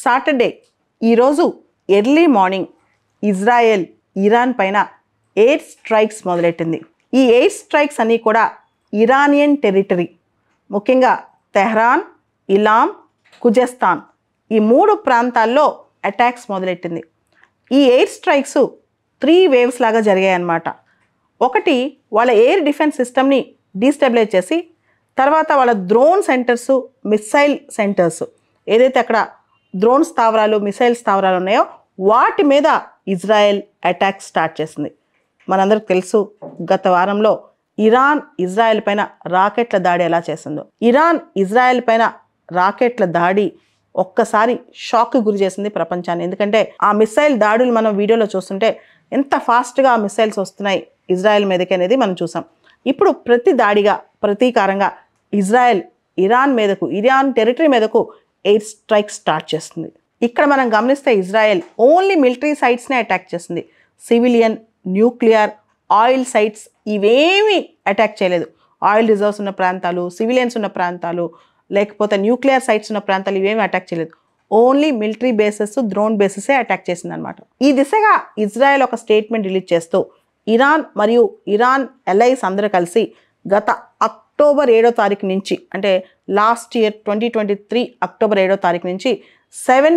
Saturday ఈరోజు early morning Israel Iran పైన air strikes మొదలెట్టింది. ఈ ఎయిర్ స్ట్రైక్స్ అన్నీ కూడా ఇరానియన్ టెరిటరీ, ముఖ్యంగా తెహ్రాన్, ఇలాం, ఖుజెస్తాన్ ఈ 3 ప్రాంతాల్లో అటాక్స్ మొదలెట్టింది. ఈ ఎయిర్ స్ట్రైక్స్ 3 వేవ్స్ లాగా జరిగాయి అన్నమాట. ఒకటి వాళ్ళ ఎయిర్ డిఫెన్స్ సిస్టమ్ని డీస్టెబిలైజ్ చేసి, తర్వాత వాళ్ళ డ్రోన్ సెంటర్స్, మిసైల్ సెంటర్స్ ఏదైతే అక్కడ డ్రోన్ స్థావరాలు, మిసైల్ స్థావరాలు ఉన్నాయో వాటి మీద ఇజ్రాయెల్ అటాక్ స్టార్ట్ చేసింది. మనందరికి తెలుసు గత వారంలో ఇరాన్ ఇజ్రాయెల్ పైన రాకెట్ల దాడి ఎలా చేసిందో. ఇరాన్ ఇజ్రాయెల్ పైన రాకెట్ల దాడి ఒక్కసారి షాక్కి గురి చేసింది ప్రపంచాన్ని. ఎందుకంటే ఆ మిసైల్ దాడులు మనం వీడియోలో చూస్తుంటే ఎంత ఫాస్ట్గా ఆ మిసైల్స్ వస్తున్నాయి ఇజ్రాయెల్ మీదకి అనేది మనం చూసాం. ఇప్పుడు ప్రతి దాడిగా, ప్రతీకారంగా ఇజ్రాయెల్ ఇరాన్ మీదకు, ఇరాన్ టెరిటరీ మీదకు ఎయిర్ స్ట్రైక్ స్టార్ట్ చేస్తుంది. ఇక్కడ మనం గమనిస్తే ఇజ్రాయెల్ ఓన్లీ మిలిటరీ సైట్స్నే అటాక్ చేస్తుంది. సివిలియన్, న్యూక్లియర్, ఆయిల్ సైట్స్ ఇవేమీ అటాక్ చేయలేదు. ఆయిల్ రిజర్వ్స్ ఉన్న ప్రాంతాలు, సివిలియన్స్ ఉన్న ప్రాంతాలు, లేకపోతే న్యూక్లియర్ సైట్స్ ఉన్న ప్రాంతాలు ఇవేమీ అటాక్ చేయలేదు. ఓన్లీ మిలిటరీ బేసెస్, డ్రోన్ బేసెసే అటాక్ చేసింది అనమాట. ఈ దిశగా ఇజ్రాయెల్ ఒక స్టేట్మెంట్ రిలీజ్ చేస్తూ ఇరాన్ మరియు ఇరాన్ ఎలైస్ అందరూ కలిసి గత అక్టోబర్ 7వ తారీఖు నుంచి, అంటే లాస్ట్ ఇయర్ 2023 అక్టోబర్ 7వ తారీఖు నుంచి 7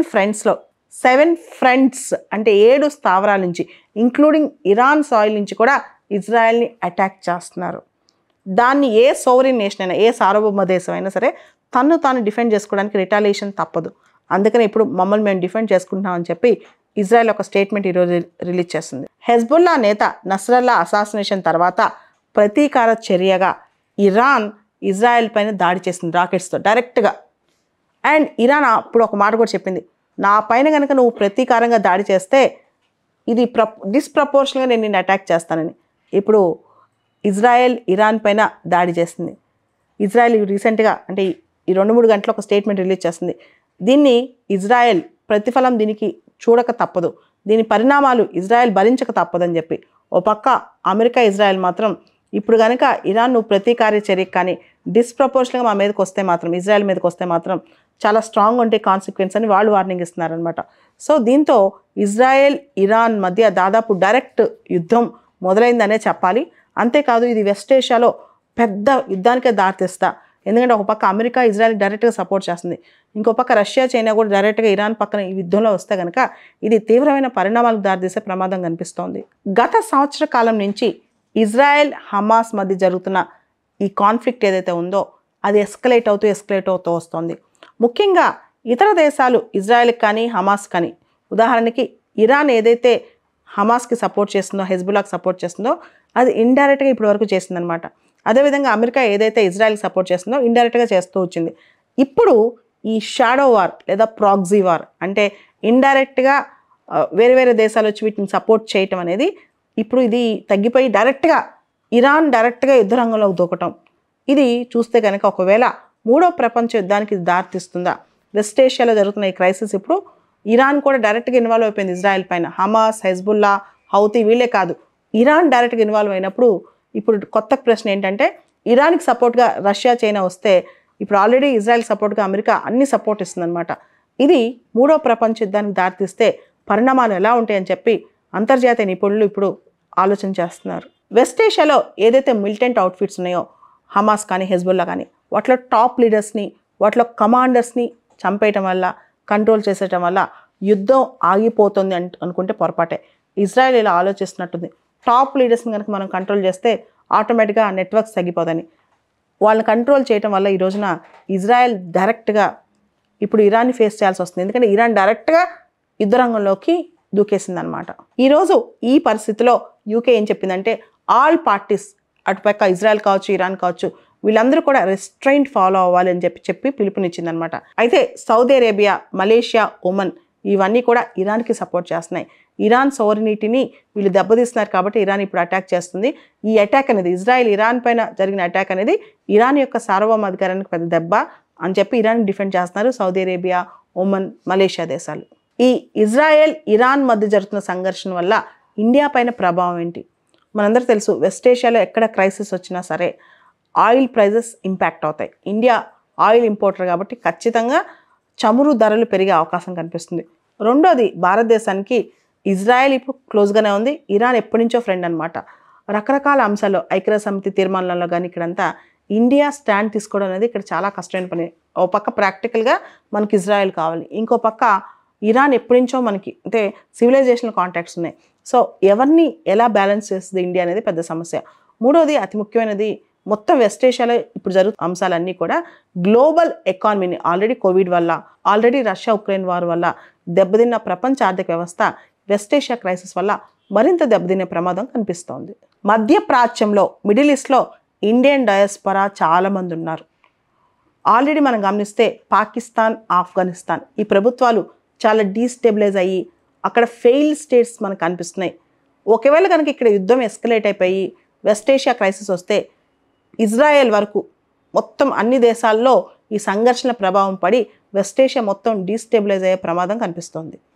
ఫ్రంట్స్ అంటే 7 స్థావరాల నుంచి, ఇంక్లూడింగ్ ఇరాన్ సాయిల్ నుంచి కూడా ఇజ్రాయెల్ని అటాక్ చేస్తున్నారు. దాన్ని ఏ సోవరిన్ నేషన్ అయినా, ఏ సార్వభౌమ దేశం అయినా సరే తను తాను డిఫెండ్ చేసుకోవడానికి రిటాలియేషన్ తప్పదు. అందుకని ఇప్పుడు మమ్మల్ని మేము డిఫెండ్ చేసుకుంటున్నామని చెప్పి ఇజ్రాయెల్ ఒక స్టేట్మెంట్ ఈరోజు రిలీజ్ చేస్తుంది. హెజ్బుల్లా నేత నస్రల్లా అసాసినేషన్ తర్వాత ప్రతీకార చర్యగా ఇరాన్ ఇజ్రాయెల్ పైన దాడి చేసింది రాకెట్స్తో డైరెక్ట్గా. అండ్ ఇరాన్ అప్పుడు ఒక మాట కూడా చెప్పింది, నా పైన కనుక నువ్వు ప్రతీకారంగా దాడి చేస్తే ఇది డిస్ప్రపోర్షనల్గా నేను నిన్ను అటాక్ చేస్తానని. ఇప్పుడు ఇజ్రాయెల్ ఇరాన్ పైన దాడి చేస్తుంది. ఇజ్రాయెల్ రీసెంట్గా, అంటే ఈ 2-3 గంటలు ఒక స్టేట్మెంట్ రిలీజ్ చేస్తుంది. దీన్ని ఇజ్రాయెల్ ప్రతిఫలం దీనికి చూడక తప్పదు, దీని పరిణామాలు ఇజ్రాయెల్ భరించక తప్పదని చెప్పి. ఓ పక్క అమెరికా, ఇజ్రాయెల్ మాత్రం ఇప్పుడు కనుక ఇరాన్ నువ్వు ప్రతీకార చర్యకు కానీ డిస్ప్రపోర్షనల్గా మా మీదకి వస్తే మాత్రం, ఇజ్రాయెల్ మీదకి వస్తే మాత్రం చాలా స్ట్రాంగ్ ఉంటే కాన్సిక్వెన్స్ అని వాళ్ళు వార్నింగ్ ఇస్తున్నారనమాట. సో దీంతో ఇజ్రాయెల్ ఇరాన్ మధ్య దాదాపు డైరెక్ట్ యుద్ధం మొదలైందనే చెప్పాలి. అంతేకాదు ఇది వెస్ట్ ఏషియాలో పెద్ద యుద్ధానికే దారితీస్తా. ఎందుకంటే ఒక పక్క అమెరికా ఇజ్రాయెల్ డైరెక్ట్గా సపోర్ట్ చేస్తుంది, ఇంకో పక్క రష్యా, చైనా కూడా డైరెక్ట్గా ఇరాన్ పక్కన ఈ యుద్ధంలో వస్తే కనుక ఇది తీవ్రమైన పరిణామాలకు దారితీసే ప్రమాదం కనిపిస్తోంది. గత సంవత్సర కాలం నుంచి ఇజ్రాయెల్ హమాస్ మధ్య జరుగుతున్న ఈ కాన్ఫ్లిక్ట్ ఏదైతే ఉందో అది ఎస్కలేట్ అవుతూ వస్తుంది. ముఖ్యంగా ఇతర దేశాలు ఇజ్రాయెల్కి కానీ హమాస్ కానీ, ఉదాహరణకి ఇరాన్ ఏదైతే హమాస్కి సపోర్ట్ చేస్తుందో, హెజ్బుల్లాకి సపోర్ట్ చేస్తుందో అది ఇండైరెక్ట్గా ఇప్పటి వరకు చేసిందనమాట. అదేవిధంగా అమెరికా ఏదైతే ఇజ్రాయెల్కి సపోర్ట్ చేస్తుందో ఇండైరెక్ట్గా చేస్తూ వచ్చింది. ఇప్పుడు ఈ షాడో వార్ లేదా ప్రాక్సీ వార్ అంటే ఇండైరెక్ట్గా వేరే వేరే దేశాలు వచ్చి వీటిని సపోర్ట్ చేయటం అనేది ఇప్పుడు ఇది తగ్గిపోయి డైరెక్ట్గా ఇరాన్ డైరెక్ట్గా యుద్ధ రంగంలోకి దూకటం, ఇది చూస్తే కనుక ఒకవేళ 3వ ప్రపంచ యుద్ధానికి దారితీస్తుందా? వెస్ట్ ఏషియాలో జరుగుతున్న ఈ క్రైసిస్ ఇప్పుడు ఇరాన్ కూడా డైరెక్ట్గా ఇన్వాల్వ్ అయిపోయింది ఇజ్రాయెల్ పైన. హమాస్, హెజ్బుల్లా, హౌతీ వీళ్ళే కాదు, ఇరాన్ డైరెక్ట్గా ఇన్వాల్వ్ అయినప్పుడు ఇప్పుడు కొత్త ప్రశ్న ఏంటంటే ఇరాన్కి సపోర్ట్గా రష్యా, చైనా వస్తే ఇప్పుడు ఆల్రెడీ ఇజ్రాయెల్ సపోర్ట్గా అమెరికా అన్ని సపోర్ట్ ఇస్తుందన్నమాట. ఇది 3వ ప్రపంచ యుద్ధానికి దారితీస్తే పరిణామాలు ఎలా ఉంటాయని చెప్పి అంతర్జాతీయ నిపుణులు ఇప్పుడు ఆలోచన చేస్తున్నారు. వెస్ట్ ఏషియాలో ఏదైతే మిలిటెంట్ అవుట్ఫిట్స్ ఉన్నాయో హమాస్ కానీ హెజ్బుల్లా కానీ, వాటిలో టాప్ లీడర్స్ని, వాటిలో కమాండర్స్ని చంపేయటం వల్ల, కంట్రోల్ చేసేయటం వల్ల యుద్ధం ఆగిపోతుంది అనుకుంటే పొరపాటే. ఇజ్రాయెల్ ఇలా ఆలోచిస్తున్నట్టుంది, టాప్ లీడర్స్ని కనుక మనం కంట్రోల్ చేస్తే ఆటోమేటిక్గా నెట్వర్క్స్ తగ్గిపోదని. వాళ్ళని కంట్రోల్ చేయటం వల్ల ఈ రోజున ఇజ్రాయెల్ డైరెక్ట్గా ఇప్పుడు ఇరాన్ని ఫేస్ చేయాల్సి వస్తుంది. ఎందుకంటే ఇరాన్ డైరెక్ట్గా యుద్ధ రంగంలోకి దూకేసింది అనమాట. ఈరోజు ఈ పరిస్థితిలో యూకే ఏం చెప్పిందంటే ఆల్ పార్టీస్, అటుపక్క ఇజ్రాయెల్ కావచ్చు, ఇరాన్ కావచ్చు, వీళ్ళందరూ కూడా రెస్ట్రైంట్ ఫాలో అవ్వాలి అని చెప్పి పిలుపునిచ్చింది అనమాట. అయితే సౌదీ అరేబియా, మలేషియా, ఒమన్ ఇవన్నీ కూడా ఇరాన్కి సపోర్ట్ చేస్తున్నాయి. ఇరాన్ సోవరినిటీని వీళ్ళు దెబ్బతీస్తున్నారు కాబట్టి ఇరాన్ ఇప్పుడు అటాక్ చేస్తుంది. ఈ అటాక్ అనేది, ఇజ్రాయెల్ ఇరాన్ పైన జరిగిన అటాక్ అనేది ఇరాన్ యొక్క సార్వభౌమాధికారానికి పెద్ద దెబ్బ అని చెప్పి ఇరాన్ డిఫెండ్ చేస్తున్నారు సౌదీ అరేబియా, ఒమన్, మలేషియా దేశాలు. ఈ ఇజ్రాయెల్ ఇరాన్ మధ్య జరుగుతున్న సంఘర్షణ వల్ల ఇండియా పైన ప్రభావం ఏంటి? మనందరికీ తెలుసు, వెస్ట్ ఏషియాలో ఎక్కడ క్రైసిస్ వచ్చినా సరే ఆయిల్ ప్రైజెస్ ఇంపాక్ట్ అవుతాయి. ఇండియా ఆయిల్ ఇంపోర్టర్ కాబట్టి ఖచ్చితంగా చమురు ధరలు పెరిగే అవకాశం కనిపిస్తుంది. రెండోది, భారతదేశానికి ఇజ్రాయెల్ ఇప్పుడు క్లోజ్గానే ఉంది, ఇరాన్ ఎప్పటి నుంచో ఫ్రెండ్ అనమాట. రకరకాల అంశాల్లో ఐక్యరాజ్య సమితి తీర్మానాలలో కానీ ఇక్కడంతా ఇండియా స్టాండ్ తీసుకోవడం అనేది ఇక్కడ చాలా కష్టమైన పని. ఓ పక్క ప్రాక్టికల్గా మనకి ఇజ్రాయెల్ కావాలి, ఇంకో పక్క ఇరాన్ ఎప్పటి నుంచో మనకి అంటే సివిలైజేషనల్ కాంటాక్ట్స్ ఉన్నాయి. సో ఎవరిని ఎలా బ్యాలెన్స్ చేస్తుంది ఇండియా అనేది పెద్ద సమస్య. మూడోది, అతి ముఖ్యమైనది, మొత్తం వెస్ట్ ఏషియాలో ఇప్పుడు జరుగుతున్న అంశాలన్నీ కూడా గ్లోబల్ ఎకానమీని ఆల్రెడీ కోవిడ్ వల్ల, ఆల్రెడీ రష్యా ఉక్రెయిన్ వార్ వల్ల దెబ్బతిన్న ప్రపంచ ఆర్థిక వ్యవస్థ వెస్ట్ ఏషియా క్రైసిస్ వల్ల మరింత దెబ్బతినే ప్రమాదం కనిపిస్తోంది. మధ్యప్రాచ్యంలో, మిడిల్ ఈస్ట్లో ఇండియన్ డయాస్పొరా చాలామంది ఉన్నారు. ఆల్రెడీ మనం గమనిస్తే పాకిస్తాన్, ఆఫ్ఘనిస్తాన్ ఈ ప్రభుత్వాలు చాలా డీస్టెబిలైజ్ అయ్యి అక్కడ ఫెయిల్ స్టేట్స్ మనకు కనిపిస్తున్నాయి. ఒకవేళ కనుక ఇక్కడ యుద్ధం ఎస్కలేట్ అయిపోయి వెస్ట్ ఏషియా క్రైసిస్ వస్తే ఇజ్రాయెల్ వరకు మొత్తం అన్ని దేశాల్లో ఈ సంఘర్షణ ప్రభావం పడి వెస్ట్ ఏషియా మొత్తం డీస్టెబిలైజ్ అయ్యే ప్రమాదం కనిపిస్తోంది.